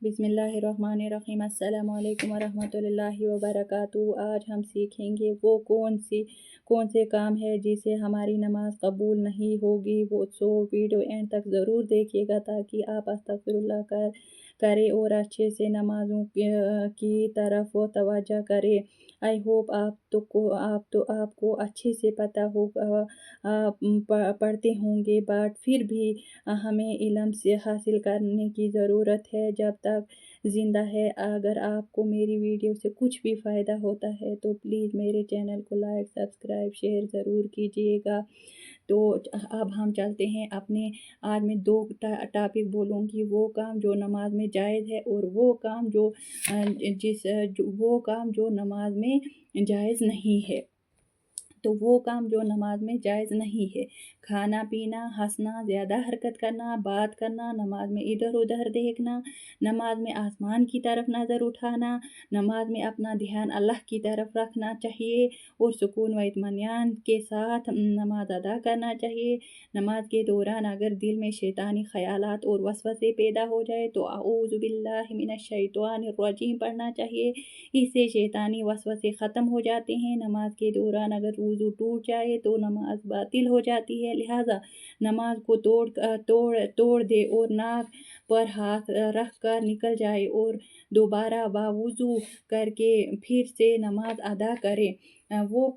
बिस्मिल्लाहिर्रहमानिर्रहीम। अस्सलामु अलैकुम वरहमतुल्लाहि वबरकातुहू। आज हम सीखेंगे वो कौन से काम है जिसे हमारी नमाज कबूल नहीं होगी। वीडियो एंड तक ज़रूर देखिएगा ताकि आप अस्तगफिरुल्लाह करें और अच्छे से नमाज़ों की तरफ तवज्जो करें। आई होप आपको अच्छे से पता होगा, आप पढ़ते होंगे, बट फिर भी हमें इल्म से हासिल करने की ज़रूरत है जब तक ज़िंदा है। अगर आपको मेरी वीडियो से कुछ भी फ़ायदा होता है तो प्लीज़ मेरे चैनल को लाइक, सब्सक्राइब, शेयर ज़रूर कीजिएगा। तो अब हम चलते हैं अपने। आज मैं दो टॉपिक बोलूँगी, वो काम जो नमाज में जायज़ है और वो काम जो नमाज में जायज़ नहीं है। तो वो काम जो नमाज में जायज़ नहीं है, खाना पीना, हंसना, ज़्यादा हरकत करना, बात करना, नमाज में इधर उधर देखना, नमाज में आसमान की तरफ नज़र उठाना, नमाज में अपना ध्यान अल्लाह की तरफ रखना चाहिए और सुकून व इत्मीनान के साथ नमाज अदा करना चाहिए। नमाज के दौरान अगर दिल में शैतानी ख़यालात और वसवसे पैदा हो जाए तो अऊज़ु बिल्लाहि मिनश शैतानिर रजीम पढ़ना चाहिए। इससे शैतानी वसवसे ख़त्म हो जाते हैं। नमाज के दौरान अगर वुज़ू टूट जाए तो नमाज बातिल हो जाती है। लिहाजा नमाज को तोड़ दे और नाक पर हाथ रख कर निकल जाए और दोबारा बावुज़ू करके फिर से नमाज अदा करे। वो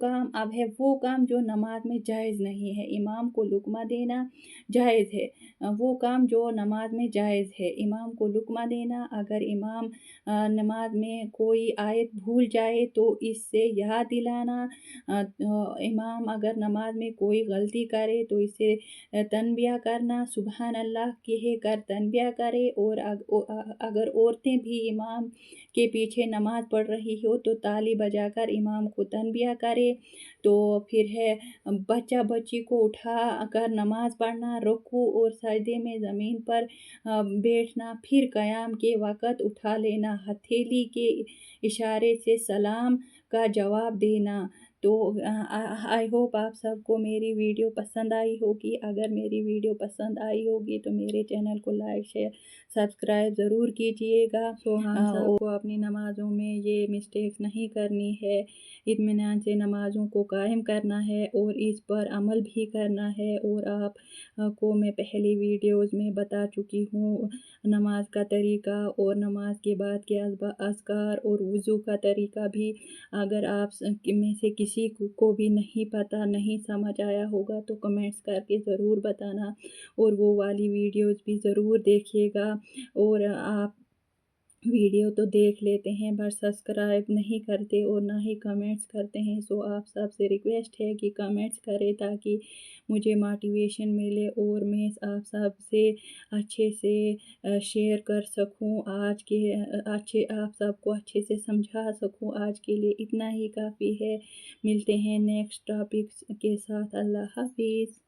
काम जो नमाज में जायज़ नहीं है। इमाम को लुक़मा देना जायज़ है। वो काम जो नमाज में जायज़ है, इमाम को लुक़मा देना। अगर इमाम नमाज में कोई आयत भूल जाए तो इससे याद दिलाना। इमाम अगर नमाज में कोई गलती करे तो इसे तनबिया करना, सुबहान अल्लाह कह कर तनबिया करे। और अगर औरतें भी इमाम के पीछे नमाज पढ़ रही हो तो ताली बजाकर इमाम को तनबिया करे। तो फिर है बच्चा बच्ची को उठा कर नमाज पढ़ना, रुकू और सजदे में ज़मीन पर बैठना, फिर क़याम के वक़्त उठा लेना, हथेली के इशारे से सलाम का जवाब देना। तो आई होप आप सबको मेरी वीडियो पसंद आई होगी। अगर मेरी वीडियो पसंद आई होगी तो मेरे चैनल को लाइक, शेयर, सब्सक्राइब ज़रूर कीजिएगा। तो हम सबको अपनी नमाज़ों में ये मिस्टेक्स नहीं करनी है, इत्मीनान से नमाज़ों को कायम करना है और इस पर अमल भी करना है। और आप को मैं पहली वीडियोज़ में बता चुकी हूँ नमाज का तरीका और नमाज के बाद के अज़कार और वुज़ू का तरीका भी। अगर आप में से किसी को भी नहीं पता, नहीं समझ आया होगा तो कमेंट्स करके ज़रूर बताना और वो वाली वीडियोज़ भी ज़रूर देखिएगा। और आप वीडियो तो देख लेते हैं बट सब्सक्राइब नहीं करते और ना ही कमेंट्स करते हैं। सो आप सबसे रिक्वेस्ट है कि कमेंट्स करें ताकि मुझे मोटिवेशन मिले और मैं आप सब से अच्छे से शेयर कर सकूं, आप सबको अच्छे से समझा सकूं। आज के लिए इतना ही काफ़ी है। मिलते हैं नेक्स्ट टॉपिक के साथ। अल्लाह हाफिज़।